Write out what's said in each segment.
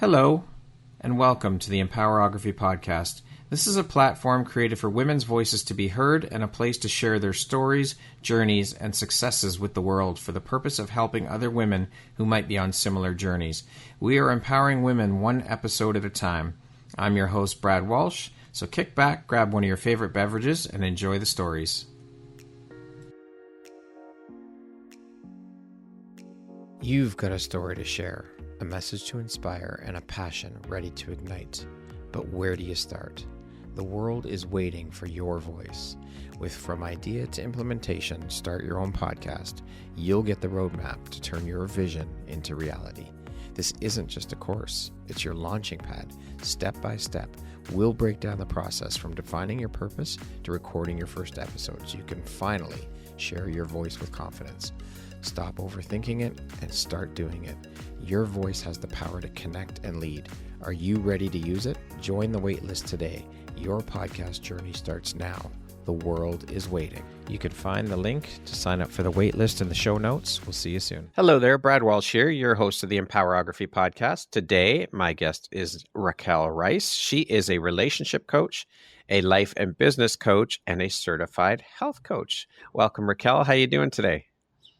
Hello, and welcome to the Empowerography Podcast. This is a platform created for women's voices to be heard and a place to share their stories, journeys, and successes with the world for the purpose of helping other women who might be on similar journeys. We are empowering women one episode at a time. I'm your host, Brad Walsh, so kick back, grab one of your favorite beverages, and enjoy the stories. You've got a story to share, a message to inspire, and a passion ready to ignite. But where do you start? The world is waiting for your voice. With From Idea to Implementation, Start Your Own Podcast, you'll get the roadmap to turn your vision into reality. This isn't just a course, it's your launching pad. Step by step, we'll break down the process from defining your purpose to recording your first episode so you can finally share your voice with confidence. Stop overthinking it and start doing it. Your voice has the power to connect and lead. Are you ready to use it? Join the waitlist today. Your podcast journey starts now. The world is waiting. You can find the link to sign up for the waitlist in the show notes. We'll see you soon. Hello there, Brad Walsh here, your host of the Empowerography Podcast. Today, my guest is Raquel Reis. She is a relationship coach, a life and business coach, and a certified health coach. Welcome, Raquel. How are you doing today?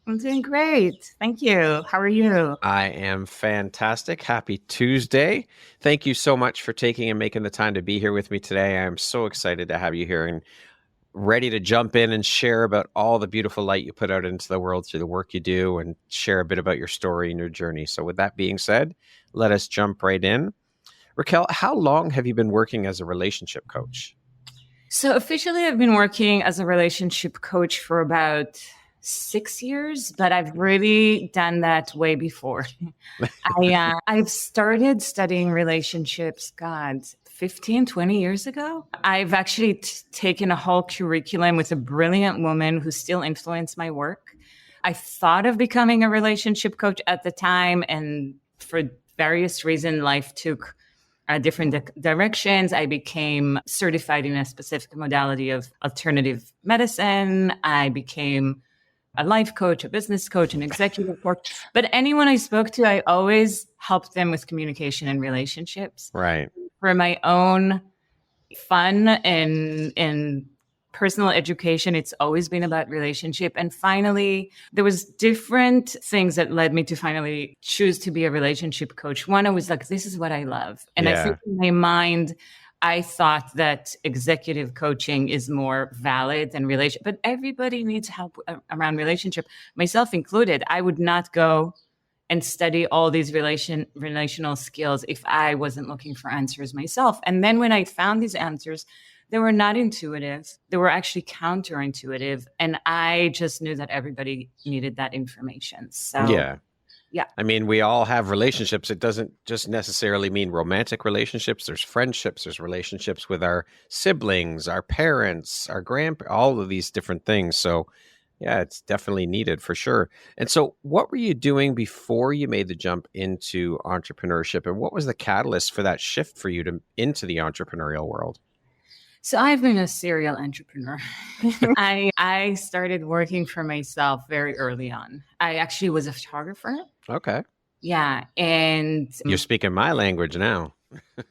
I'm doing great. Thank you. How are you? I am fantastic. Happy Tuesday. Thank you so much for taking and making the time to be here with me today. I'm so excited to have you here and ready to jump in and share about all the beautiful light you put out into the world through the work you do and share a bit about your story and your journey. So with that being said, let us jump right in. Raquel, how long have you been working as a relationship coach? So officially, I've been working as a relationship coach for about 6 years, but I've really done that way before. I've started studying relationships, 15, 20 years ago. I've actually taken a whole curriculum with a brilliant woman who still influenced my work. I thought of becoming a relationship coach at the time, and for various reasons, life took different directions. I became certified in a specific modality of alternative medicine. I became a life coach, a business coach, an executive coach. But anyone I spoke to, I always helped them with communication and relationships. Right. For my own fun and personal education, it's always been about relationship. And finally, there was different things that led me to finally choose to be a relationship coach. One, I was like, this is what I love. And I think in my mind, I thought that executive coaching is more valid than relationship, but everybody needs help around relationship, myself included. I would not go and study all these relational skills if I wasn't looking for answers myself. And then when I found these answers, they were not intuitive. They were actually counterintuitive. And I just knew that everybody needed that information. So yeah. I mean, we all have relationships. It doesn't just necessarily mean romantic relationships. There's friendships, there's relationships with our siblings, our parents, our grandparents, all of these different things. So yeah, it's definitely needed for sure. And so what were you doing before you made the jump into entrepreneurship? And what was the catalyst for that shift for you into the entrepreneurial world? So I've been a serial entrepreneur. I started working for myself very early on. I actually was a photographer. Okay. Yeah. And you're speaking my language now.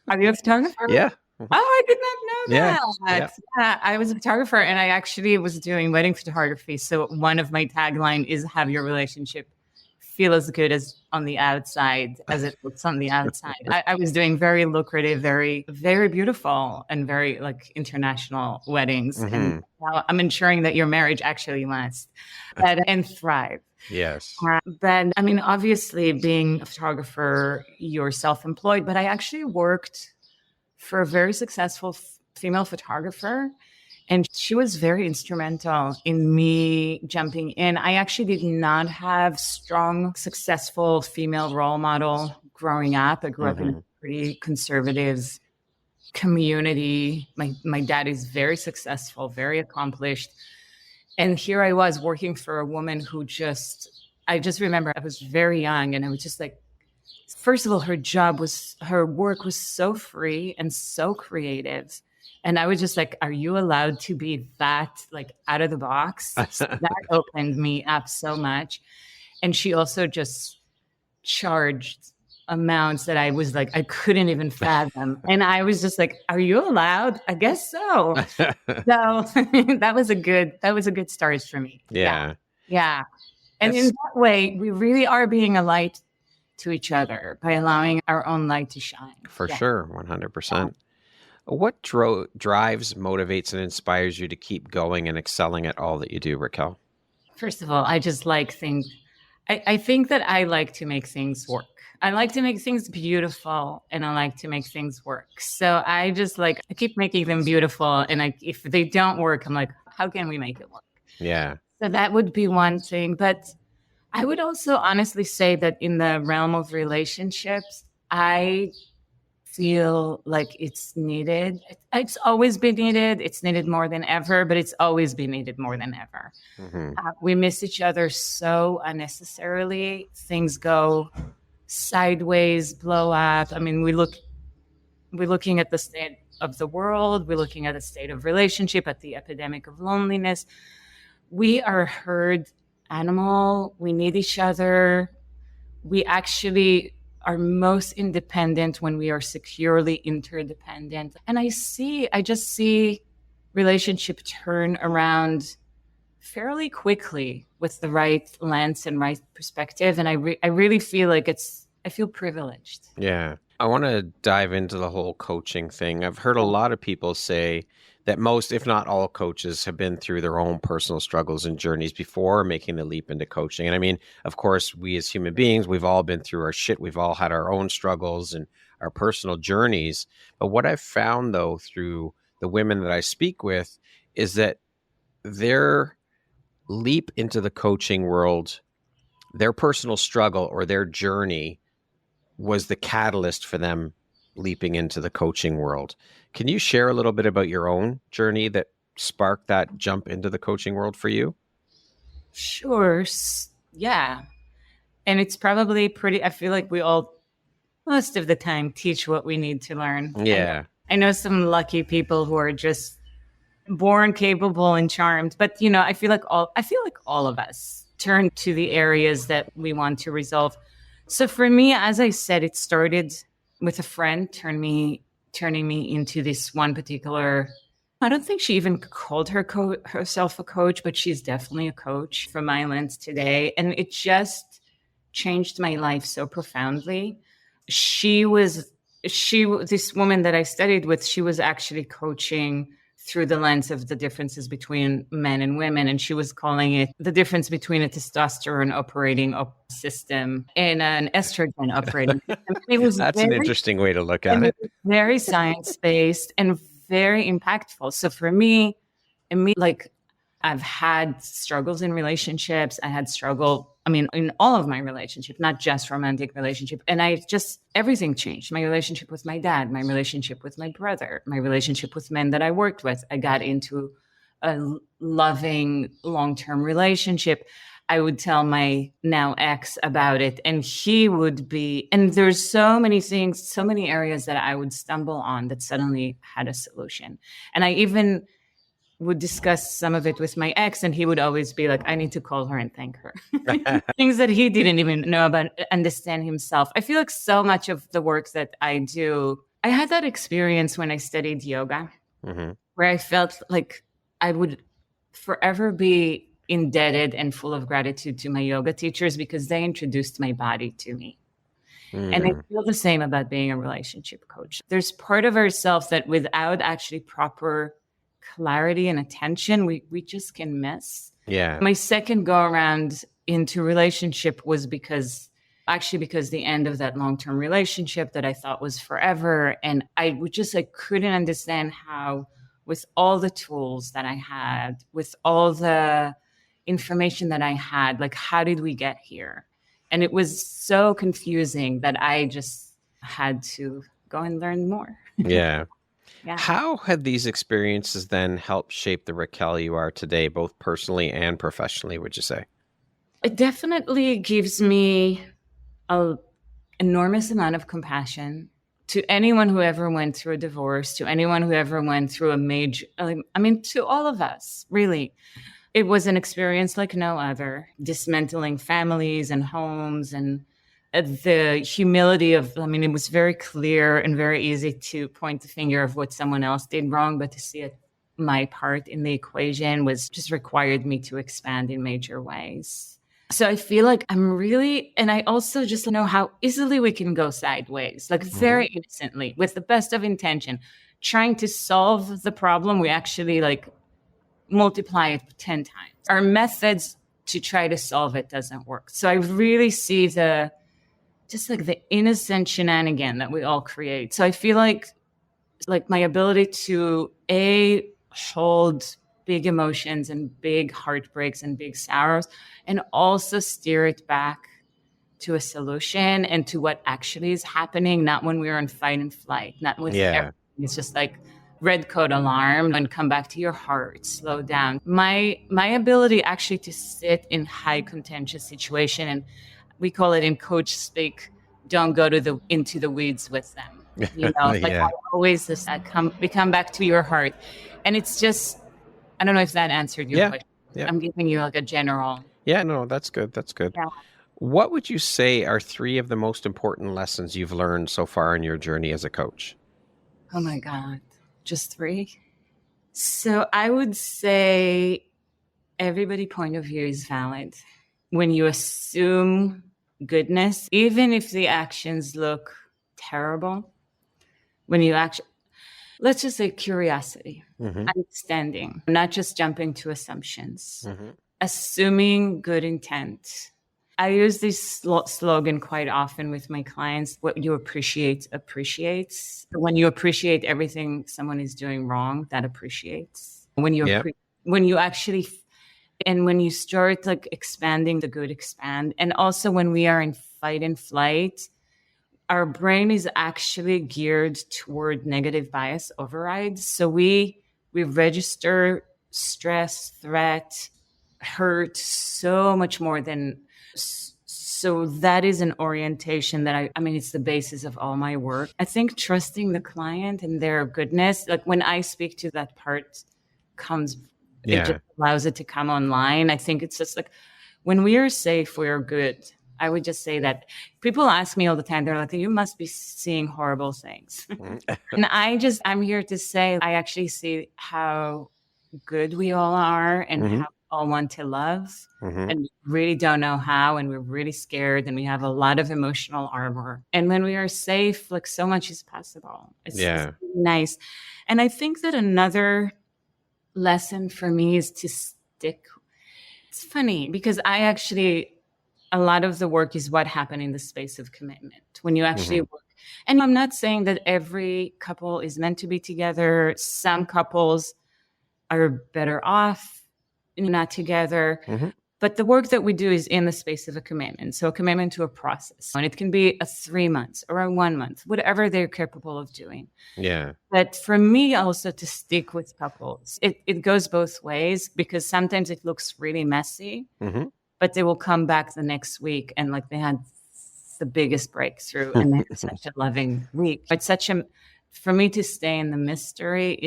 Are you a photographer? Yeah. Oh, I did not know that. Yeah. I was a photographer and I actually was doing wedding photography. So one of my tagline is have your relationship feel as good as on the outside as it looks on the outside. I was doing very lucrative, very, very beautiful and very international weddings. Mm-hmm. And now I'm ensuring that your marriage actually lasts and thrive. Yes. But I mean, obviously being a photographer, you're self-employed, but I actually worked for a very successful female photographer. And she was very instrumental in me jumping in. I actually did not have strong, successful female role model growing up. I grew up in a pretty conservative community. My dad is very successful, very accomplished. And here I was working for a woman who I just remember I was very young and I was just like, first of all, her work was so free and so creative. And I was just like, are you allowed to be that out of the box? So that opened me up so much. And she also just charged amounts that I was like, I couldn't even fathom. And I was just like, are you allowed? I guess so. So that was a good start for me. Yeah. Yeah. And in That's that way, we really are being a light to each other by allowing our own light to shine. for Yeah. sure. 100%. What drives, motivates, and inspires you to keep going and excelling at all that you do, Raquel? First of all, I just like things. I think that I like to make things work. I like to make things beautiful and I like to make things work. So I just like, I keep making them beautiful. And if they don't work, I'm like, how can we make it work? Yeah. So that would be one thing. But I would also honestly say that in the realm of relationships, I feel like it's needed. It's always been needed. It's needed more than ever, but it's always been needed more than ever. Mm-hmm. We miss each other so unnecessarily. Things go sideways, blow up. I mean, we're looking at the state of the world. We're looking at the state of relationship, at the epidemic of loneliness. We are a herd animal. We need each other. We actually are most independent when we are securely interdependent. And I just see relationship turn around fairly quickly with the right lens and right perspective. And I really feel like I feel privileged. Yeah. I want to dive into the whole coaching thing. I've heard a lot of people say that most, if not all, coaches have been through their own personal struggles and journeys before making the leap into coaching. And I mean, of course, we as human beings, we've all been through our shit. We've all had our own struggles and our personal journeys. But what I've found, though, through the women that I speak with is that their leap into the coaching world, their personal struggle or their journey was the catalyst for them leaping into the coaching world. Can you share a little bit about your own journey that sparked that jump into the coaching world for you? Sure. Yeah. And it's probably I feel like we all, most of the time, teach what we need to learn. Yeah. I know some lucky people who are just born capable and charmed, but I feel like all of us turn to the areas that we want to resolve. So for me, as I said, it started with a friend turning me into this one particular. I don't think she even called herself a coach, but she's definitely a coach from my lens today, and it just changed my life so profoundly. This woman that I studied with, she was actually coaching through the lens of the differences between men and women. And she was calling it the difference between a testosterone operating system and an estrogen operating system. That's an interesting way to look at it. Very science-based and very impactful. So for me, like I've had struggles in relationships. In all of my relationships, not just romantic relationship. And everything changed. My relationship with my dad, my relationship with my brother, my relationship with men that I worked with. I got into a loving long-term relationship. I would tell my now ex about it and and there's so many things, so many areas that I would stumble on that suddenly had a solution. And I even would discuss some of it with my ex and he would always be like, I need to call her and thank her. Things that he didn't even know about, understand himself. I feel like so much of the work that I do, I had that experience when I studied yoga, where I felt like I would forever be indebted and full of gratitude to my yoga teachers because they introduced my body to me. And I feel the same about being a relationship coach. There's part of ourselves that without actually proper clarity and attention, we just can miss. Yeah. My second go around into relationship was because the end of that long-term relationship that I thought was forever. And I couldn't understand how, with all the tools that I had, with all the information that I had, like, how did we get here? And it was so confusing that I just had to go and learn more. Yeah. Yeah. How have these experiences then helped shape the Raquel you are today, both personally and professionally, would you say? It definitely gives me an enormous amount of compassion to anyone who ever went through a divorce, to anyone who ever went through to all of us, really. It was an experience like no other, dismantling families and homes and the humility of, I mean, it was very clear and very easy to point the finger of what someone else did wrong, but to see it, my part in the equation was just required me to expand in major ways. So I feel like I'm really, and I also just know how easily we can go sideways, like very innocently, with the best of intention, trying to solve the problem. We actually like multiply it 10 times. Our methods to try to solve it doesn't work. So I really see just like the innocent shenanigan that we all create. So I feel like my ability to hold big emotions and big heartbreaks and big sorrows, and also steer it back to a solution and to what actually is happening, not when we're in fight and flight, not with everything. It's just like red coat alarm, and come back to your heart, slow down. My ability actually to sit in high contentious situation, and we call it in coach speak, don't go into the weeds with them. You know, like I always just we come back to your heart. And it's just, I don't know if that answered your question. Yeah. I'm giving you like a general. Yeah, no, that's good. That's good. Yeah. What would you say are 3 of the most important lessons you've learned so far in your journey as a coach? Oh my God. Just 3? So I would say everybody's point of view is valid. When you assume goodness, even if the actions look terrible, when you actually, let's just say curiosity, understanding, not just jumping to assumptions, assuming good intent. I use this slogan quite often with my clients: what you appreciate appreciates. When you appreciate everything someone is doing wrong, that appreciates. When you actually, and when you start like expanding, the good expand. And also when we are in fight and flight, our brain is actually geared toward negative bias overrides. So we register stress, threat, hurt so much more than. So that is an orientation that I mean, it's the basis of all my work. I think trusting the client and their goodness, like when I speak to that part it just allows it to come online. I think it's just like when we are safe, we are good. I would just say that. People ask me all the time, they're like, you must be seeing horrible things. And I'm here to say, I actually see how good we all are and how we all want to love, and we really don't know how, and we're really scared, and we have a lot of emotional armor. And when we are safe, like so much is possible. It's really nice. And I think that another lesson for me is to stick. It's funny because a lot of the work is what happened in the space of commitment. When you actually work, and I'm not saying that every couple is meant to be together. Some couples are better off not together. But the work that we do is in the space of a commitment. So a commitment to a process. And it can be a 3 months or a 1 month, whatever they're capable of doing. Yeah. But for me also to stick with couples, it goes both ways, because sometimes it looks really messy, but they will come back the next week and like they had the biggest breakthrough and they had such a loving week. It's for me to stay in the mystery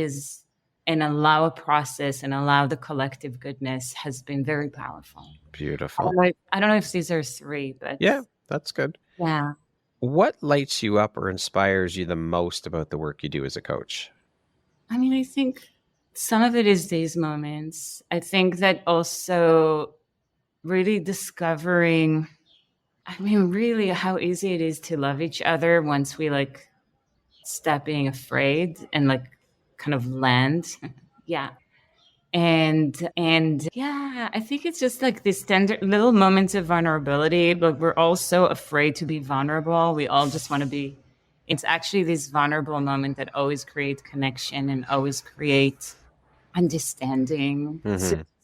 and allow a process and allow the collective goodness has been very powerful. Beautiful. I don't know if these are 3, but yeah, that's good. Yeah. What lights you up or inspires you the most about the work you do as a coach? I mean, I think some of it is these moments. I think that also really discovering, I mean, really how easy it is to love each other once we like stop being afraid and like kind of land. Yeah. And yeah, I think it's just like these tender little moments of vulnerability, but we're all so afraid to be vulnerable. We all just want to be, it's actually this vulnerable moment that always creates connection and always creates understanding.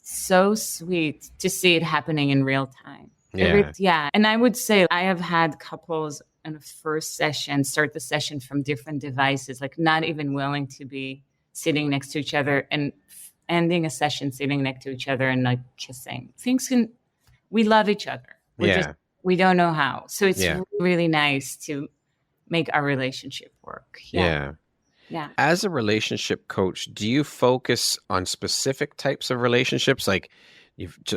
So sweet to see it happening in real time. Yeah. And I would say I have had couples in the first session start the session from different devices, like not even willing to be sitting next to each other, and ending a session sitting next to each other and like kissing. We love each other. We don't know how. So it's really nice to make our relationship work. Yeah. As a relationship coach, do you focus on specific types of relationships, like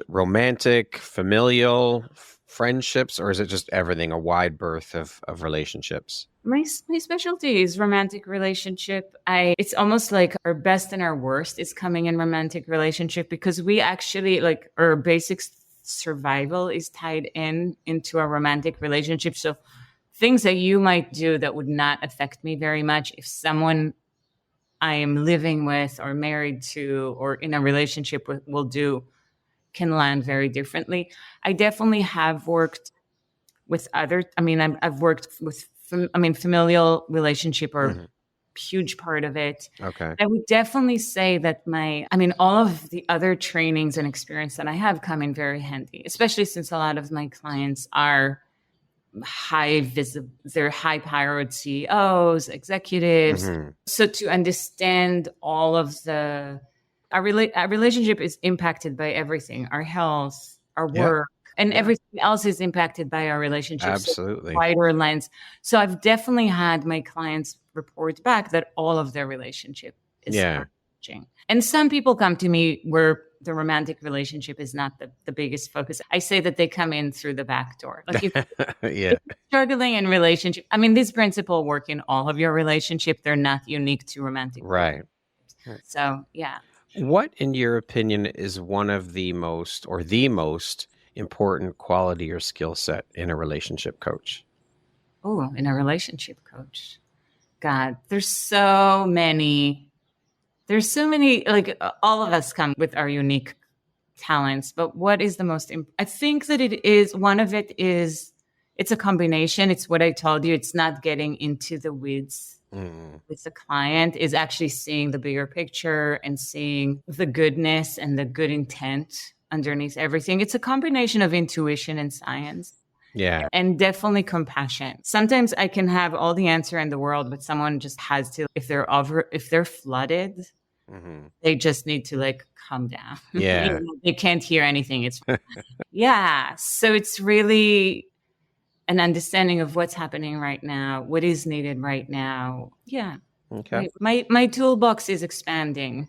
romantic, familial, friendships, or is it just everything, a wide berth of relationships? My specialty is romantic relationship. It's almost like our best and our worst is coming in romantic relationship, because we actually, like, our basic survival is tied into a romantic relationship. So things that you might do that would not affect me very much, if someone I am living with or married to or in a relationship with will do, can land very differently. I definitely have worked with other, I've worked with, familial relationship are Mhm. a huge part of it. Okay. I would definitely say that all of the other trainings and experience that I have come in very handy, especially since a lot of my clients are they're high powered CEOs, executives. Hmm. So to understand all of our relationship is impacted by everything, our health, our Yeah. work, and Yeah. everything else is impacted by our relationships. So Absolutely. wider lens. So I've definitely had my clients report back that all of their relationship is Yeah. changing. And some people come to me where the romantic relationship is not the biggest focus. I say that they come in through the back door. Like if Yeah. you're struggling in relationship, these principles work in all of your relationship. They're not unique to romantic Right. relationships. So yeah. What, in your opinion, is one of the most important quality or skill set in a relationship coach? Oh, in a relationship coach. God, there's so many, like, all of us come with our unique talents, but what is the most, I think that one of it is, it's a combination. It's what I told you. It's not getting into the weeds Mm. with the client, is actually seeing the bigger picture and seeing the goodness and the good intent underneath everything. It's a combination of intuition and science. Yeah. And definitely compassion. Sometimes I can have all the answer in the world, but someone just has to, if they're flooded, Hmm. they just need to, like, calm down. Yeah. They can't hear anything. Yeah. So it's really an understanding of what's happening right now, what is needed right now. Yeah. Okay. My toolbox is expanding,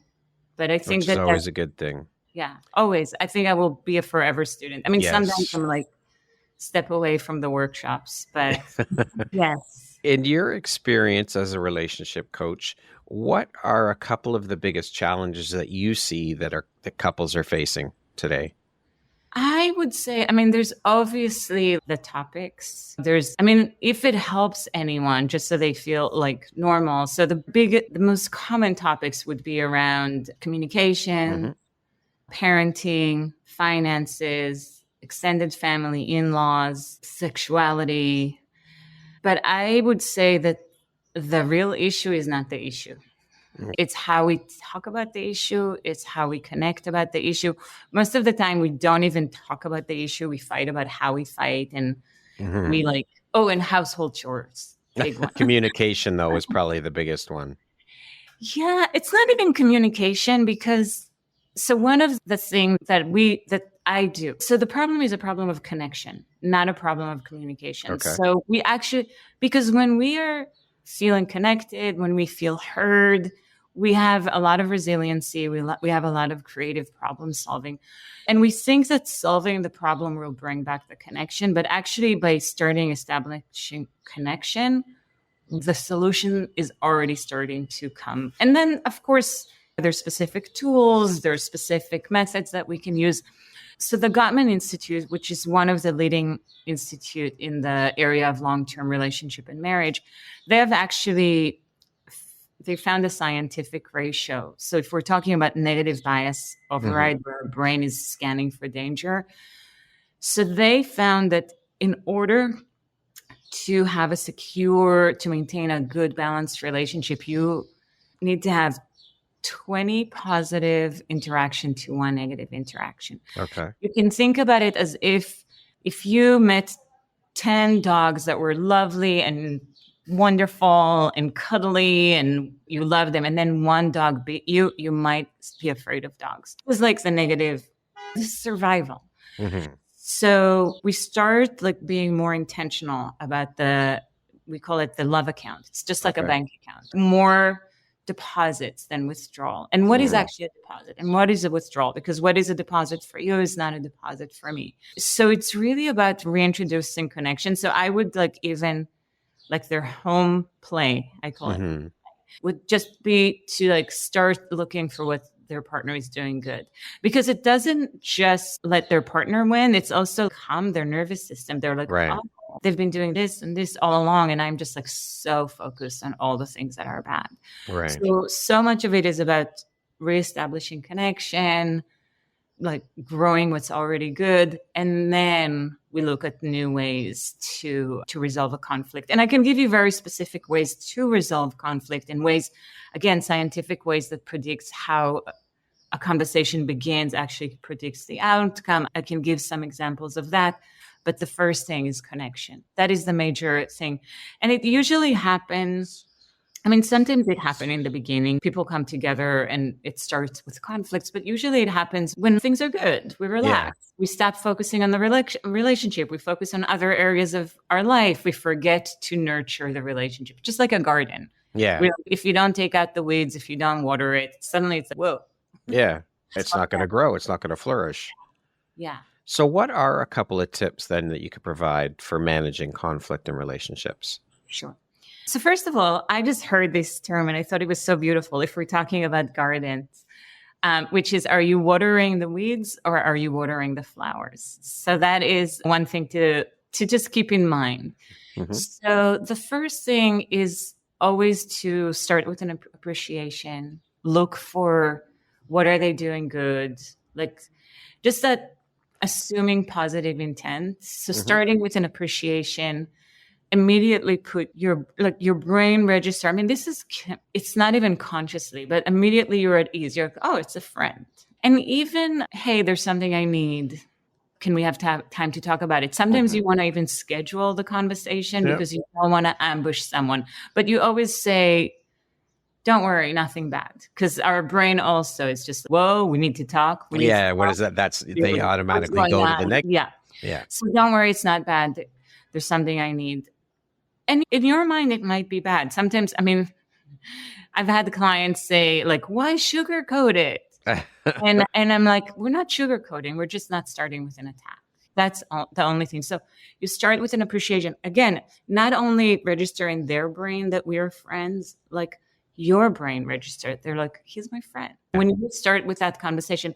but I think Which is that always a good thing. yeah, always. I think I will be a forever student. Sometimes Yes. I'm like, step away from the workshops, but yes. In your experience as a relationship coach, what are a couple of the biggest challenges that you see that couples are facing today? I would say, there's obviously the topics. If it helps anyone, just so they feel like normal. So the most common topics would be around communication, Hmm. parenting, finances, extended family, in-laws, sexuality. But I would say that the real issue is not the issue. It's how we talk about the issue. It's how we connect about the issue. Most of the time, we don't even talk about the issue. We fight about how we fight. And Hmm. we like, oh, and household chores, big one. Communication, though, is probably the biggest one. Yeah, it's not even communication, because so one of the things that I do. So the problem is a problem of connection, not a problem of communication. Okay. So we actually, because when we are feeling connected, when we feel heard, we have a lot of resiliency. We have a lot of creative problem solving. And we think that solving the problem will bring back the connection. But actually, by starting establishing connection, the solution is already starting to come. And then, of course, there's specific tools, there's specific methods that we can use. So the Gottman Institute, which is one of the leading institute in the area of long-term relationship and marriage, they found a scientific ratio. So if we're talking about negative bias override, where our brain is scanning for danger, so they found that in order to maintain a good balanced relationship, you need to have 20 positive interaction to 1 negative interaction. Okay. You can think about it as if you met 10 dogs that were lovely and wonderful and cuddly and you love them, and then one dog bit you, you might be afraid of dogs. It was like the negative survival. Hmm. So we start, like, being more intentional about we call it the love account. It's just like a Okay. bank account. More deposits than withdrawal. And what is actually a deposit and what is a withdrawal? Because what is a deposit for you is not a deposit for me. So it's really about reintroducing connection. So I would like even like their home play, I call it, would just be to like start looking for what their partner is doing good, because it doesn't just let their partner win. It's also calm their nervous system. They're like, Right. oh, they've been doing this and this all along. And I'm just like so focused on all the things that are bad. Right. So much of it is about reestablishing connection, like growing what's already good. And then we look at new ways to resolve a conflict. And I can give you very specific ways to resolve conflict in ways, again, scientific ways that predicts how a conversation begins, actually predicts the outcome. I can give some examples of that. But the first thing is connection. That is the major thing. And it usually happens, I mean, sometimes it happens in the beginning. People come together and it starts with conflicts, but usually it happens when things are good. We relax. Yeah. We stop focusing on the relationship. We focus on other areas of our life. We forget to nurture the relationship, just like a garden. Yeah. If you don't take out the weeds, if you don't water it, suddenly it's like, whoa. Yeah. It's not going to grow. It's not going to flourish. Yeah. So what are a couple of tips then that you could provide for managing conflict in relationships? Sure. So first of all, I just heard this term and I thought it was so beautiful. If we're talking about gardens, which is, are you watering the weeds or are you watering the flowers? So that is one thing to just keep in mind. So the first thing is always to start with an appreciation. Look for what are they doing good? Like just that assuming positive intent. So starting with an appreciation, immediately put your brain register. I mean, it's not even consciously, but immediately you're at ease. You're like, oh, it's a friend. And even, hey, there's something I need. Can we have time to talk about it? Sometimes you want to even schedule the conversation because you don't want to ambush someone. But you always say, don't worry, nothing bad. Because our brain also is just, whoa, we need to talk. What is that? They automatically go to the next. Yeah. So don't worry, it's not bad. There's something I need. And in your mind, it might be bad. Sometimes, I mean, I've had the clients say, like, why sugarcoat it? and I'm like, we're not sugarcoating. We're just not starting with an attack. That's the only thing. So you start with an appreciation. Again, not only register in their brain that we are friends, like your brain registered. They're like, he's my friend. When you start with that conversation,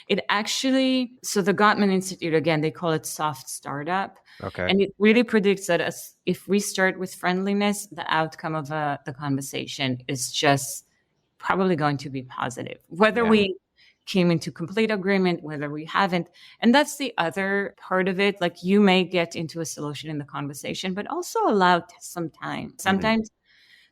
it actually, so the Gottman Institute, again, they call it soft startup. Okay. And it really predicts that if we start with friendliness, the outcome of the conversation is just probably going to be positive, whether we came into complete agreement, whether we haven't. And that's the other part of it. Like you may get into a solution in the conversation, but also allow some time. Sometimes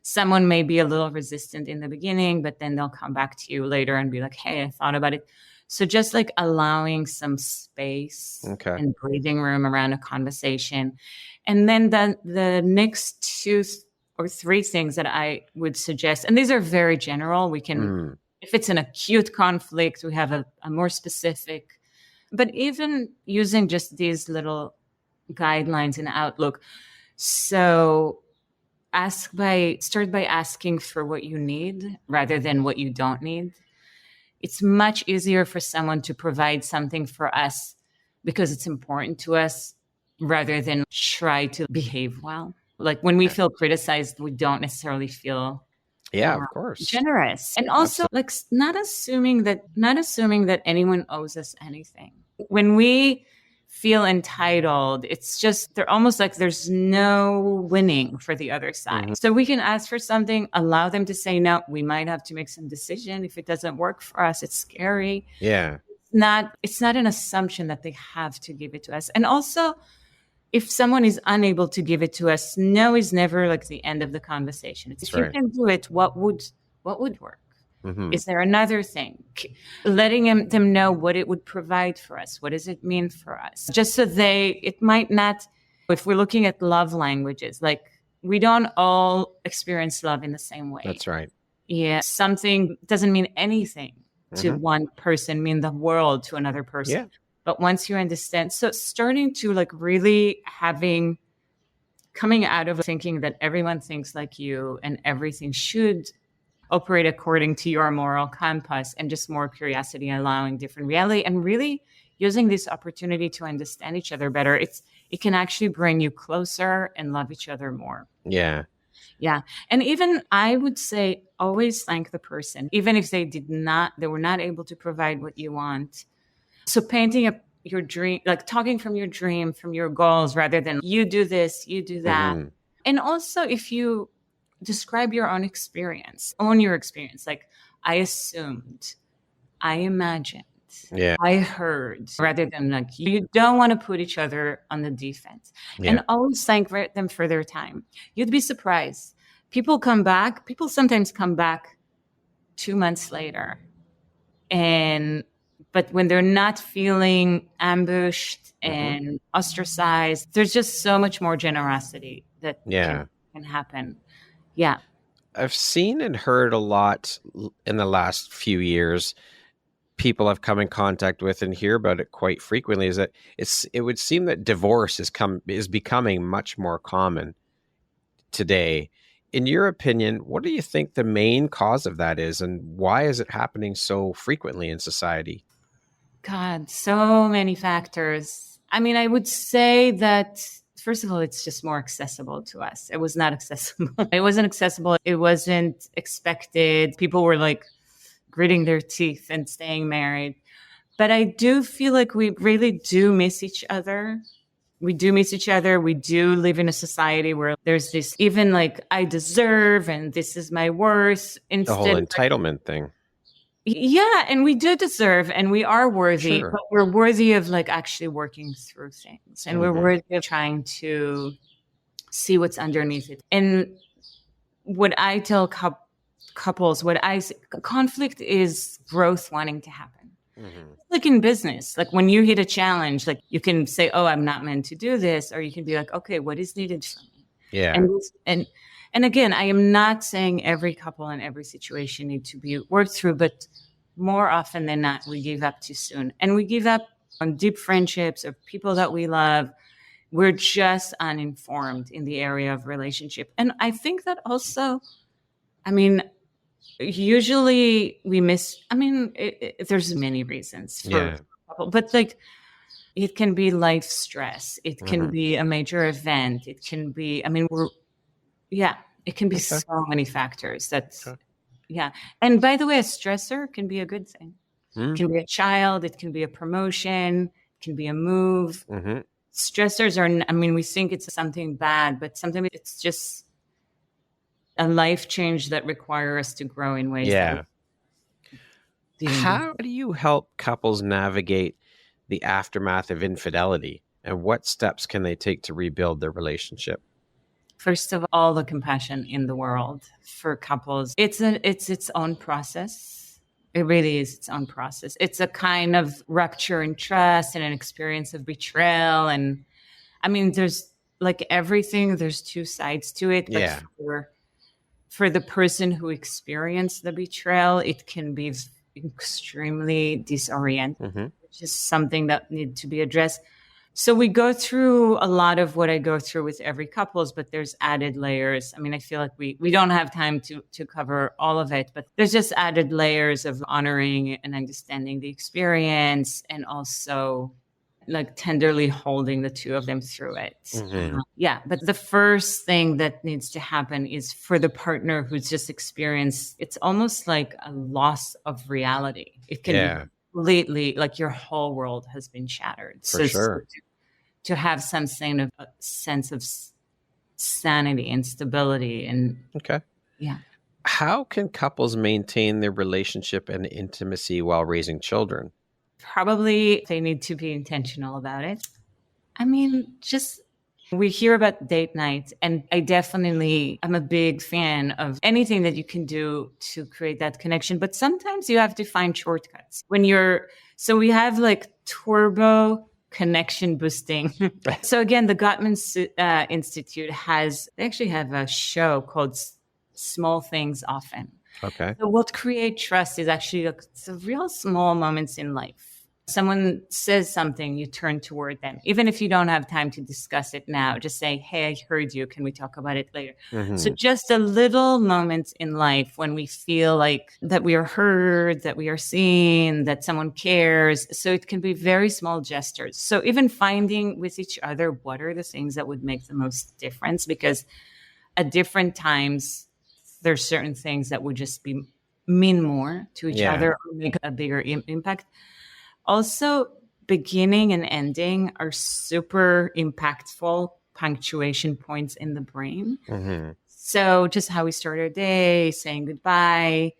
someone may be a little resistant in the beginning, but then they'll come back to you later and be like, hey, I thought about it. So just like allowing some space and breathing room around a conversation. And then the next 2 or 3 things that I would suggest, and these are very general. We can, if it's an acute conflict, we have a more specific, but even using just these little guidelines in Outlook. So start by asking for what you need rather than what you don't need. It's much easier for someone to provide something for us because it's important to us rather than try to behave well. Like when we feel criticized, we don't necessarily feel of course, generous. And also like not assuming that anyone owes us anything. When we feel entitled, it's just, they're almost like there's no winning for the other side. So we can ask for something, allow them to say no. We might have to make some decision. If it doesn't work for us, it's scary. Yeah. It's not an assumption that they have to give it to us. And also, if someone is unable to give it to us, no is never like the end of the conversation. It's if you can do it, what would work? Is there another thing? Letting them know what it would provide for us. What does it mean for us? Just so it might not, if we're looking at love languages, like we don't all experience love in the same way. That's right. Yeah. Something doesn't mean anything to one person, mean the world to another person. Yeah. But once you understand, so starting to like really coming out of thinking that everyone thinks like you and everything should operate according to your moral compass, and just more curiosity, allowing different reality, and really using this opportunity to understand each other better. It can actually bring you closer and love each other more. Yeah. Yeah. And even I would say always thank the person, even if they were not able to provide what you want. So painting up your dream, like talking from your dream, from your goals, rather than you do this, you do that. Mm-hmm. And also if you describe your own experience, own your experience, like I assumed, I imagined, Yeah. I heard, rather than like, you don't want to put each other on the defense. Yeah. And always thank them for their time. You'd be surprised. People sometimes come back 2 months later. But when they're not feeling ambushed and ostracized, there's just so much more generosity that can happen. Yeah. I've seen and heard a lot in the last few years. People I've come in contact with and hear about it quite frequently is that it would seem that divorce is becoming much more common today. In your opinion, what do you think the main cause of that is, and why is it happening so frequently in society? God, so many factors. I mean, I would say that, first of all, it's just more accessible to us. It was not accessible. It wasn't accessible. It wasn't expected. People were like gritting their teeth and staying married. But I do feel like we really do miss each other. We do miss each other. We do live in a society where there's this even like, I deserve and this is my worth. The whole entitlement thing. Yeah, and we do deserve and we are worthy, Sure. but we're worthy of like actually working through things, and we're worthy of trying to see what's underneath it. And what I tell couples, conflict is growth wanting to happen. Like in business, like when you hit a challenge, like you can say, oh, I'm not meant to do this, or you can be like, okay, what is needed from me? Yeah. And again, I am not saying every couple and every situation need to be worked through, but more often than not, we give up too soon. And we give up on deep friendships of people that we love. We're just uninformed in the area of relationship. And I think that also, I mean, usually we miss, I mean, there's many reasons for couple, but like, it can be life stress. It can be a major event. It can be, I mean, it can be so many factors. Yeah. And by the way, a stressor can be a good thing. It can be a child. It can be a promotion. It can be a move. Stressors are, I mean, we think it's something bad, but sometimes it's just a life change that requires us to grow in ways. Yeah. How do you help couples navigate the aftermath of infidelity, and what steps can they take to rebuild their relationship? First of all, the compassion in the world for couples. It's its own process. It really is its own process. It's a kind of rupture in trust and an experience of betrayal. And I mean, there's like everything, there's two sides to it. But for the person who experienced the betrayal, it can be extremely disorienting, which is something that needs to be addressed. So we go through a lot of what I go through with every couples, but there's added layers. I mean, I feel like we don't have time to cover all of it, but there's just added layers of honoring and understanding the experience, and also like tenderly holding the two of them through it. But the first thing that needs to happen is for the partner who's just experienced, it's almost like a loss of reality. It can be completely like your whole world has been shattered. For sure. To have some sense of sanity and stability. And how can couples maintain their relationship and intimacy while raising children? Probably they need to be intentional about it. I mean, we hear about date nights, and I'm a big fan of anything that you can do to create that connection. But sometimes you have to find shortcuts so we have like turbo connection boosting. So again, the Gottman Institute they actually have a show called Small Things Often. Okay. So what create trust is actually the real small moments in life. Someone says something, you turn toward them. Even if you don't have time to discuss it now, just say, hey, I heard you. Can we talk about it later? So just a little moments in life when we feel like that we are heard, that we are seen, that someone cares. So it can be very small gestures. So even finding with each other, what are the things that would make the most difference? Because at different times, there's certain things that would just mean more to each other or make a bigger impact. Also, beginning and ending are super impactful punctuation points in the brain. So just how we start our day, saying goodbye,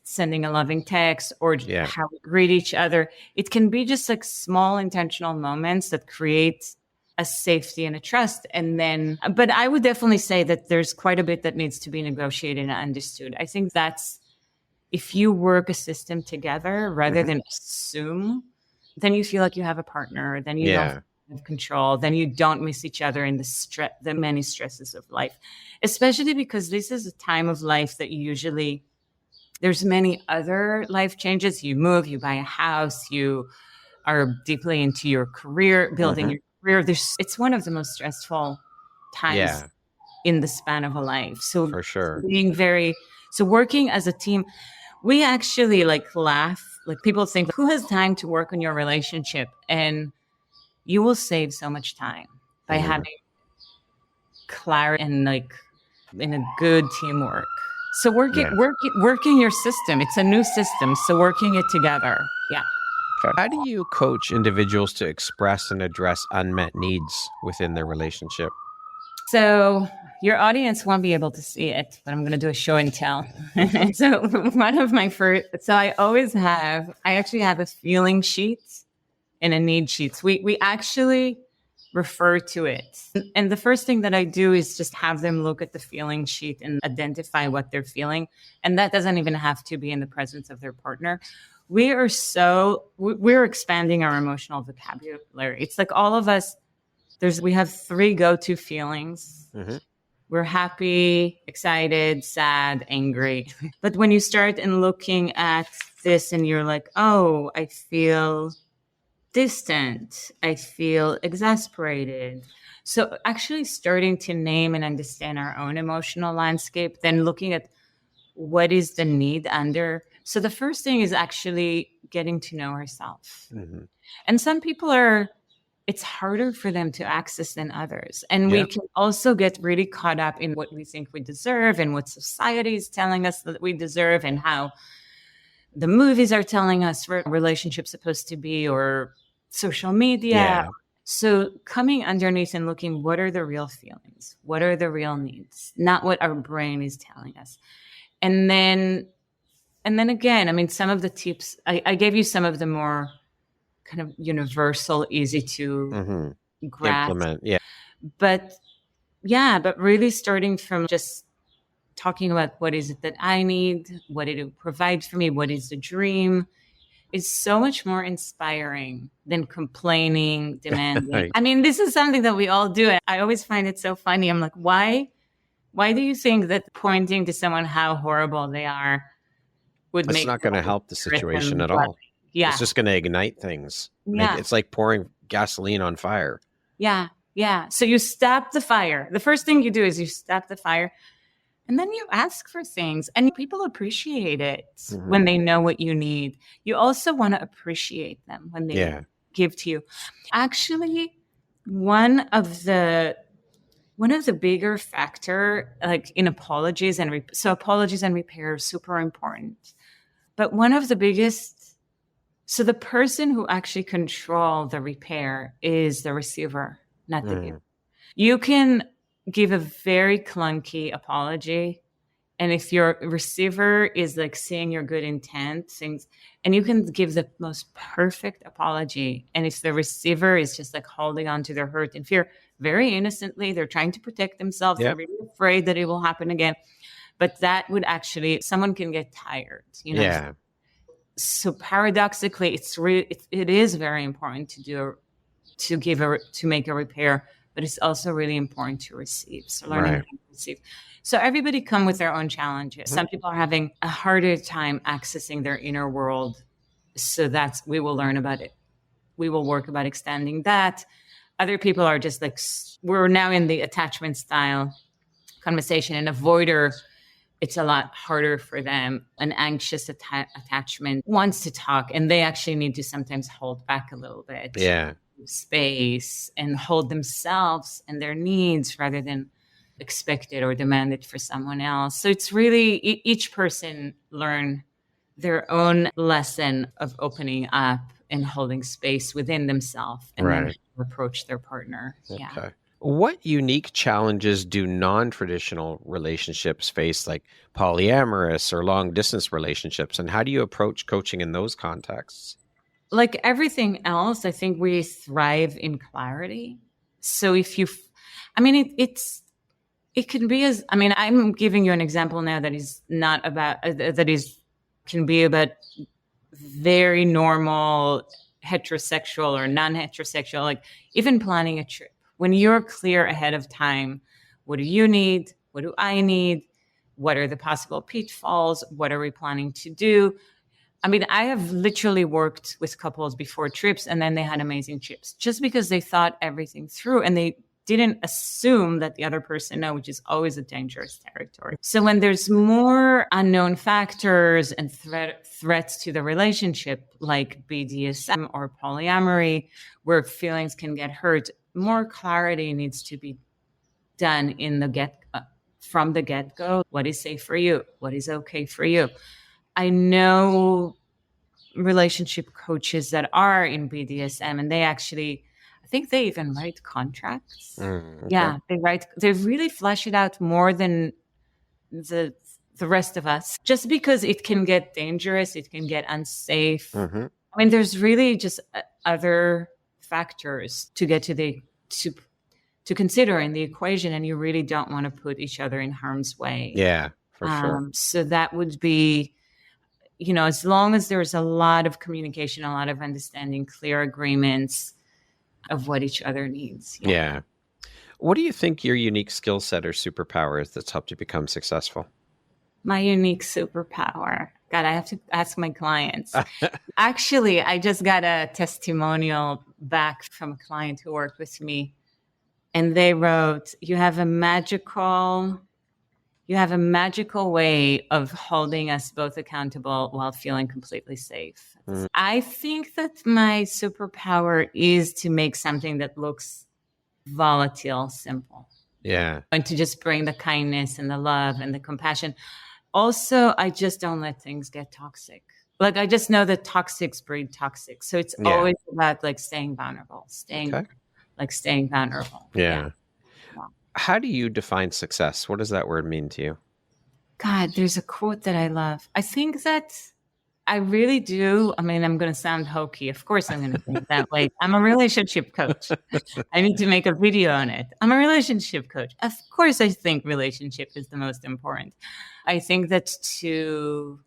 sending a loving text, or how we greet each other. It can be just like small intentional moments that create a safety and a trust. And then, but I would definitely say that there's quite a bit that needs to be negotiated and understood. I think that's, if you work a system together rather than assume, then you feel like you have a partner, then you don't have control, then you don't miss each other in the many stresses of life, especially because this is a time of life that usually there's many other life changes. You move, you buy a house, you are deeply into your career, building your career. It's one of the most stressful times in the span of a life. So for sure, working as a team, we actually laugh. Like people think, who has time to work on your relationship? And you will save so much time by having clarity and in a good teamwork. So working your system. It's a new system. So working it together. Yeah. Okay. How do you coach individuals to express and address unmet needs within their relationship? So your audience won't be able to see it, but I'm going to do a show and tell. So I actually have a feeling sheet and a need sheet. We actually refer to it. And the first thing that I do is just have them look at the feeling sheet and identify what they're feeling. And that doesn't even have to be in the presence of their partner. We're expanding our emotional vocabulary. It's like all of us, we have 3 go-to feelings. We're happy, excited, sad, angry. But when you start and looking at this and you're like, oh, I feel distant, I feel exasperated. So actually starting to name and understand our own emotional landscape, then looking at what is the need under. So the first thing is actually getting to know ourselves. And some people it's harder for them to access than others. And we can also get really caught up in what we think we deserve and what society is telling us that we deserve and how the movies are telling us what a relationship's supposed to be, or social media. So coming underneath and looking, what are the real feelings? What are the real needs? Not what our brain is telling us. And then again, I mean, some of the tips, I gave you some of the more kind of universal, easy to grasp. Implement, But really starting from just talking about what is it that I need, what it provides for me, what is the dream, is so much more inspiring than complaining, demanding. I mean, this is something that we all do. I always find it so funny. I'm like, why do you think that pointing to someone how horrible they are would make... It's not going to help the situation at all. Yeah. It's just going to ignite things. Yeah. It's like pouring gasoline on fire. Yeah. Yeah. So you stop the fire. The first thing you do is you stop the fire, and then you ask for things, and people appreciate it when they know what you need. You also want to appreciate them when they give to you. Actually, one of the bigger factor, like in apologies and apologies and repair are super important. But one of the biggest, so the person who actually controls the repair is the receiver, not the giver. You can give a very clunky apology, and if your receiver is like seeing your good intent, things, and you can give the most perfect apology, and if the receiver is just like holding on to their hurt and fear very innocently, they're trying to protect themselves, they're really afraid that it will happen again, but that would actually, someone can get tired, you know. Yeah. So paradoxically, it is very important to make a repair, but it's also really important to receive. So learning how to receive. So everybody come with their own challenges. Some people are having a harder time accessing their inner world So we will learn about it. We will work about extending that. Other people are just like, we're now in the attachment style conversation. An avoider, it's a lot harder for them. An anxious attachment wants to talk, and they actually need to sometimes hold back a little bit. Yeah. Space and hold themselves and their needs rather than expect it or demand it for someone else. So it's really each person learn their own lesson of opening up and holding space within themselves and then approach their partner. Okay. Yeah. What unique challenges do non-traditional relationships face, like polyamorous or long-distance relationships, and how do you approach coaching in those contexts? Like everything else, I think we thrive in clarity. So if you, it can be I'm giving you an example now that is not about, can be about very normal heterosexual or non-heterosexual, like even planning a trip. When you're clear ahead of time, what do you need? What do I need? What are the possible pitfalls? What are we planning to do? I have literally worked with couples before trips, and then they had amazing trips just because they thought everything through and they didn't assume that the other person know, which is always a dangerous territory. So when there's more unknown factors and threats to the relationship, like BDSM or polyamory, where feelings can get hurt, more clarity needs to be done in the from the get-go. What is safe for you? What is okay for you? I know relationship coaches that are in BDSM, and they actually, I think they even write contracts. Okay. Yeah, they really flesh it out more than the rest of us, just because it can get dangerous, it can get unsafe. Mm-hmm. There's really just other factors to get to consider in the equation, and you really don't want to put each other in harm's way. Yeah, for sure. So that would be, as long as there's a lot of communication, a lot of understanding, clear agreements of what each other needs. Yeah. What do you think your unique skill set or superpower is that's helped you become successful? My unique superpower. God, I have to ask my clients. Actually, I just got a testimonial back from a client who worked with me, and they wrote, you have a magical way of holding us both accountable while feeling completely safe. Mm. I think that my superpower is to make something that looks volatile simple. Yeah. And to just bring the kindness and the love and the compassion. Also, I just don't let things get toxic. Like, I just know that toxics breed toxic. So it's always about like staying vulnerable, staying vulnerable. Yeah. How do you define success? What does that word mean to you? God, there's a quote that I love. I think that I really do. I'm going to sound hokey. Of course I'm going to think that way. I'm a relationship coach. I need to make a video on it. I'm a relationship coach. Of course I think relationship is the most important. I think that to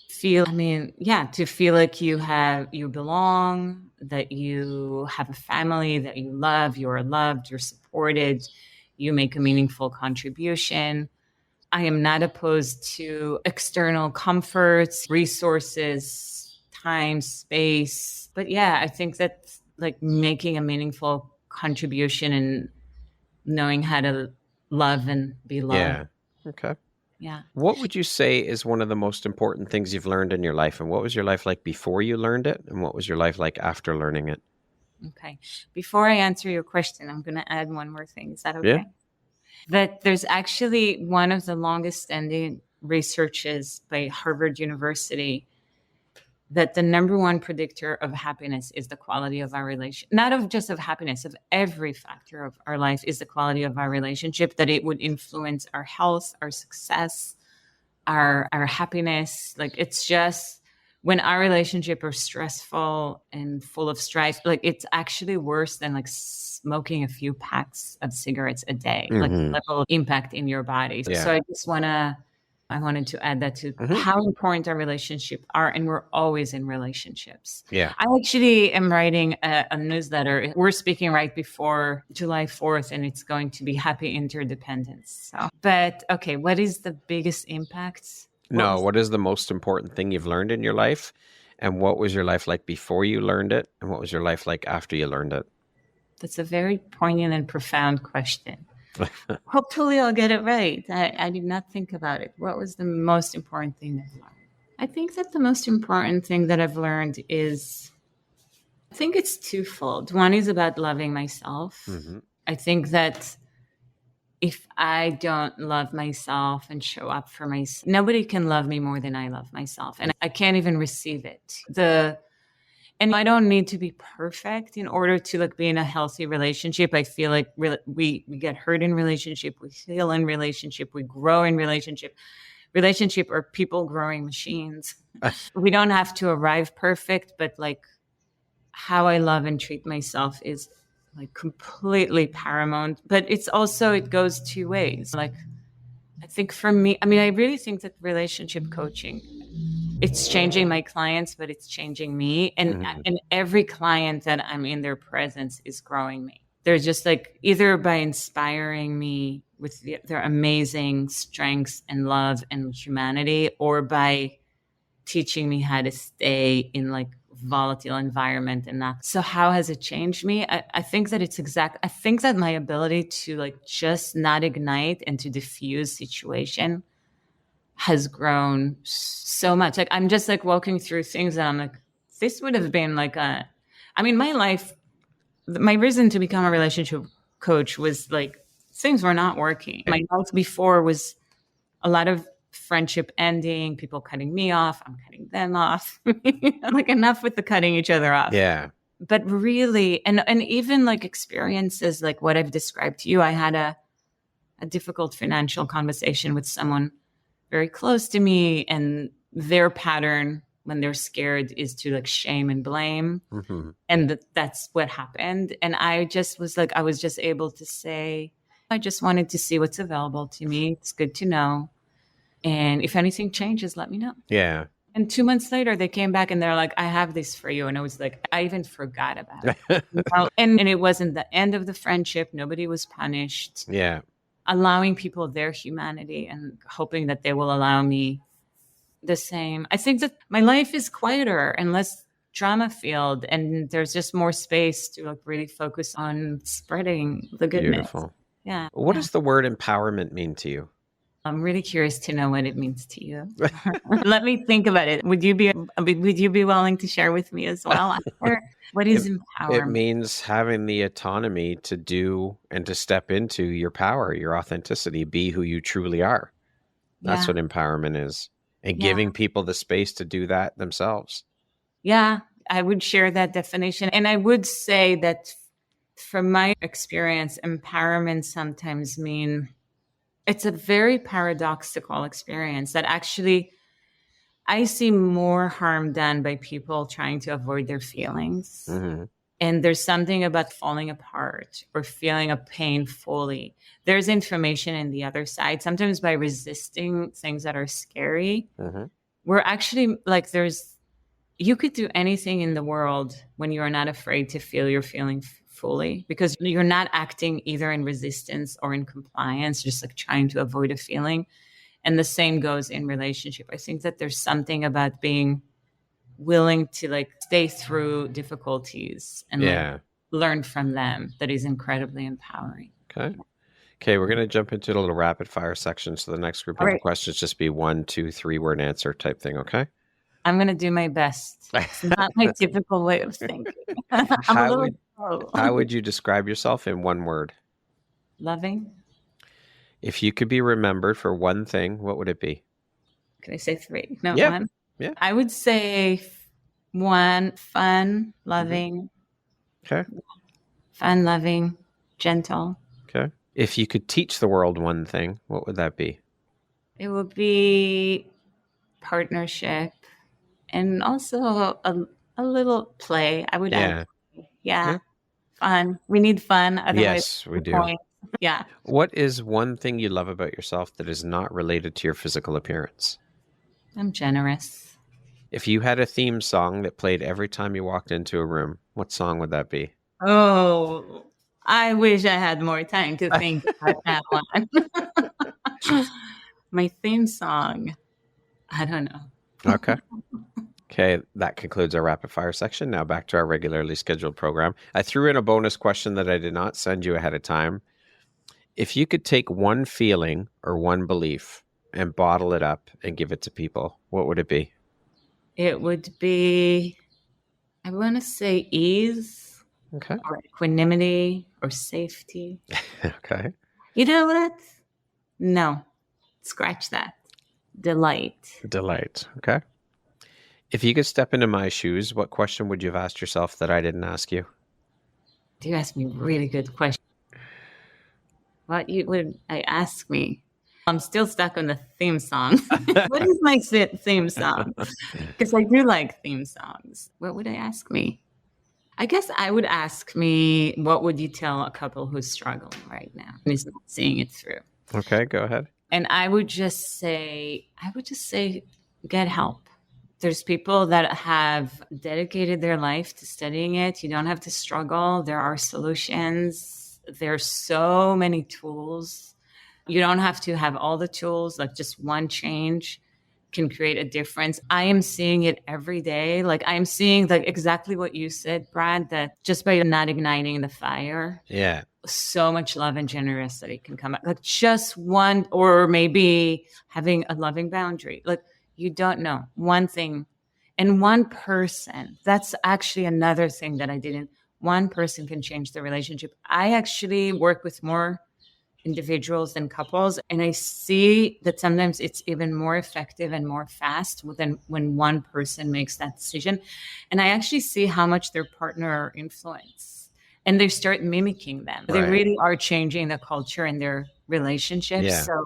feel like you belong, that you have a family, that you love, you're loved, you're supported, you make a meaningful contribution. I am not opposed to external comforts, resources, time, space. But yeah, I think that like making a meaningful contribution and knowing how to love and be loved. Yeah. Okay. Yeah. What would you say is one of the most important things you've learned in your life? And what was your life like before you learned it? And what was your life like after learning it? Okay. Before I answer your question, I'm going to add one more thing. Is that okay? Yeah. That there's actually one of the longest standing researches by Harvard University that the number one predictor of happiness is the quality of our relation, not of just of happiness, of every factor of our life is the quality of our relationship, that it would influence our health, our success, our happiness. Like, it's just when our relationship are stressful and full of strife, like it's actually worse than like smoking a few packs of cigarettes a day, like the level of impact in your body. Yeah. So I wanted to add that to how important our relationships are. And we're always in relationships. Yeah. I actually am writing a newsletter. We're speaking right before July 4th, and it's going to be Happy Interdependence. So, but okay, what is the biggest impact? What is the most important thing you've learned in your life? And what was your life like before you learned it? And what was your life like after you learned it? That's a very poignant and profound question. Hopefully I'll get it right. I did not think about it. What was the most important thing I've learned? I think that the most important thing that I've learned is, I think it's twofold. One is about loving myself. Mm-hmm. I think that if I don't love myself and show up for myself, nobody can love me more than I love myself. And I can't even receive it. And I don't need to be perfect in order to like be in a healthy relationship. I feel like we get hurt in relationship, we heal in relationship, we grow in relationship. Relationship are people growing machines. We don't have to arrive perfect, but like how I love and treat myself is like completely paramount. But it's also, it goes two ways. Like, I think for me, I mean, I really think that relationship coaching, it's changing my clients, but it's changing me. And every client that I'm in their presence is growing me. They're just like, either by inspiring me with their amazing strengths and love and humanity, or by teaching me how to stay in like volatile environment and that. So how has it changed me? I think that I think that my ability to like just not ignite and to diffuse situation has grown so much. Like I'm just like walking through things and I'm like, this would have been like my life, my reason to become a relationship coach was like, things were not working. My life before was a lot of friendship ending, people cutting me off, I'm cutting them off. Like enough with the cutting each other off. Yeah. But really, and even like experiences like what I've described to you, I had a difficult financial conversation with someone very close to me, and their pattern when they're scared is to like shame and blame. Mm-hmm. And that's what happened. And I just was like, I was just able to say, I just wanted to see what's available to me. It's good to know. And if anything changes, let me know. Yeah. And 2 months later, they came back and they're like, I have this for you. And I was like, I even forgot about it. And it wasn't the end of the friendship. Nobody was punished. Yeah. Allowing people their humanity and hoping that they will allow me the same. I think that my life is quieter and less drama filled, and there's just more space to like really focus on spreading the goodness. Beautiful. Yeah. What does the word empowerment mean to you? I'm really curious to know what it means to you. Let me think about it. Would you be willing to share with me as well? What is empowerment? It means having the autonomy to do and to step into your power, your authenticity, be who you truly are. That's what empowerment is. And giving people the space to do that themselves. Yeah, I would share that definition. And I would say that from my experience, empowerment sometimes mean it's a very paradoxical experience that actually I see more harm done by people trying to avoid their feelings. Mm-hmm. And there's something about falling apart or feeling a pain fully. There's information in the other side. Sometimes by resisting things that are scary, we're actually like you could do anything in the world when you're not afraid to feel your feeling fully, because you're not acting either in resistance or in compliance, just like trying to avoid a feeling. And the same goes in relationship. I think that there's something about being willing to like stay through difficulties and like learn from them that is incredibly empowering. Okay, we're going to jump into a little rapid fire section. So the next group of questions just be 1, 2, 3 word answer type thing. Okay. I'm going to do my best. It's not my typical way of thinking. How would you describe yourself in one word? Loving. If you could be remembered for one thing, what would it be? Can I say 3? No, 1. Yeah. I would say 1, fun, loving. Okay. Fun, loving, gentle. Okay. If you could teach the world one thing, what would that be? It would be partnership and also a little play. I would add. Yeah. Fun. We need fun. Otherwise, yes, we do. Yeah. What is one thing you love about yourself that is not related to your physical appearance? I'm generous. If you had a theme song that played every time you walked into a room, what song would that be? Oh, I wish I had more time to think about that one. My theme song, I don't know. Okay. Okay, that concludes our rapid fire section. Now back to our regularly scheduled program. I threw in a bonus question that I did not send you ahead of time. If you could take one feeling or one belief and bottle it up and give it to people, what would it be? It would be, I want to say ease, Okay. or equanimity, or safety. Okay. You know what? No, scratch that. Delight. Delight. Okay. If you could step into my shoes, what question would you have asked yourself that I didn't ask you? You asked me a really good question. What would I ask me? I'm still stuck on the theme song. What is my theme song? Because I do like theme songs. What would I ask me? I guess I would ask me, what would you tell a couple who's struggling right now and is not seeing it through? Okay, go ahead. And I would just say, get help. There's people that have dedicated their life to studying it. You don't have to struggle. There are solutions. There's so many tools. You don't have to have all the tools. Like just one change can create a difference. I am seeing it every day. Like I'm seeing exactly what you said, Brad, that just by not igniting the fire. Yeah. So much love and generosity can come out. Like just one, or maybe having a loving boundary. Like you don't know. One thing and one person. That's actually another thing that I didn't. One person can change the relationship. I actually work with more individuals than couples, and I see that sometimes it's even more effective and more fast than when one person makes that decision. And I actually see how much their partner influence, and they start mimicking them. Right. They really are changing the culture in their relationships. Yeah. So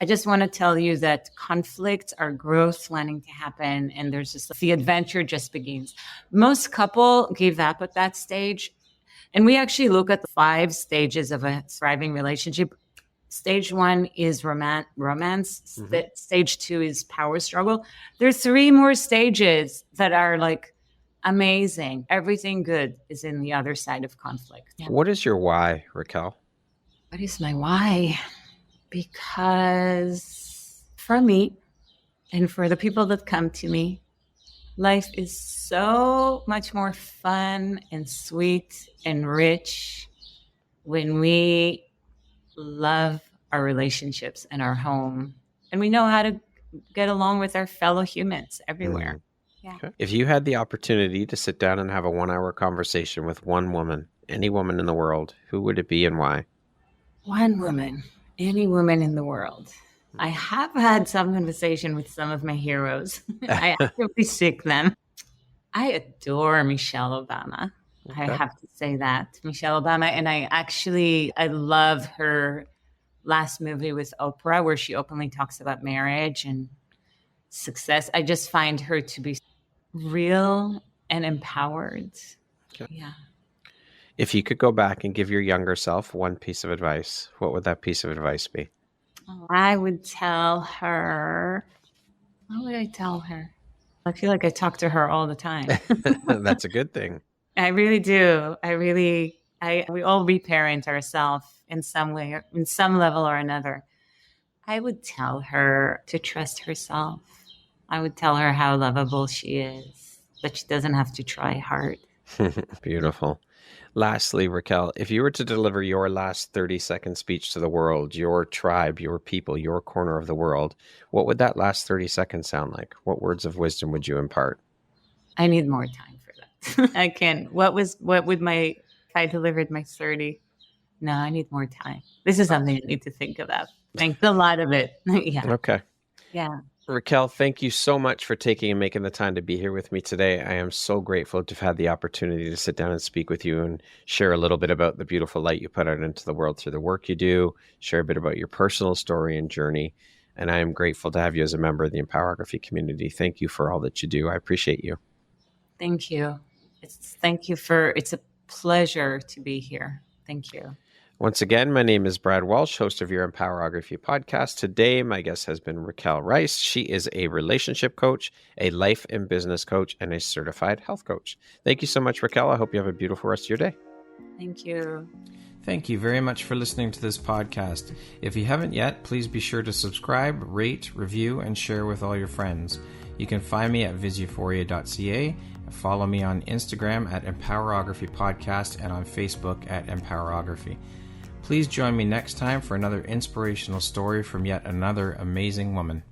I just want to tell you that conflicts are growth wanting to happen, and there's just the adventure just begins. Most couple give up at that stage. And we actually look at the 5 stages of a thriving relationship. Stage 1 is romance. Mm-hmm. Stage 2 is power struggle. There's 3 more stages that are like amazing. Everything good is in the other side of conflict. Yeah. What is your why, Raquel? What is my why? Because for me and for the people that come to me, life is so much more fun and sweet and rich when we love our relationships and our home, and we know how to get along with our fellow humans everywhere. Mm. Yeah. Okay. If you had the opportunity to sit down and have a 1-hour conversation with one woman, any woman in the world, who would it be and why? One woman, any woman in the world. I have had some conversation with some of my heroes. I actively seek them. I adore Michelle Obama. Okay. I have to say that. Michelle Obama. And I love her last movie with Oprah, where she openly talks about marriage and success. I just find her to be real and empowered. Okay. Yeah. If you could go back and give your younger self one piece of advice, what would that piece of advice be? I would tell her, what would I tell her? I feel like I talk to her all the time. That's a good thing. I really do. We all reparent ourselves in some way, in some level or another. I would tell her to trust herself. I would tell her how lovable she is, that she doesn't have to try hard. Beautiful. Lastly, Raquel, if you were to deliver your last 30-second speech to the world, your tribe, your people, your corner of the world, what would that last 30 seconds sound like? What words of wisdom would you impart? I need more time for that. I can't. If I delivered my 30? No, I need more time. This is something I need to think about. Think a lot of it. Yeah. Okay. Yeah. Raquel, thank you so much for taking and making the time to be here with me today. I am so grateful to have had the opportunity to sit down and speak with you and share a little bit about the beautiful light you put out into the world through the work you do, share a bit about your personal story and journey. And I am grateful to have you as a member of the Empowerography community. Thank you for all that you do. I appreciate you. Thank you. It's a pleasure to be here. Thank you. Once again, my name is Brad Walsh, host of your Empowerography podcast. Today, my guest has been Raquel Reis. She is a relationship coach, a life and business coach, and a certified health coach. Thank you so much, Raquel. I hope you have a beautiful rest of your day. Thank you. Thank you very much for listening to this podcast. If you haven't yet, please be sure to subscribe, rate, review, and share with all your friends. You can find me at viseuphoria.ca. Follow me on Instagram at Empowerography Podcast and on Facebook at Empowerography. Please join me next time for another inspirational story from yet another amazing woman.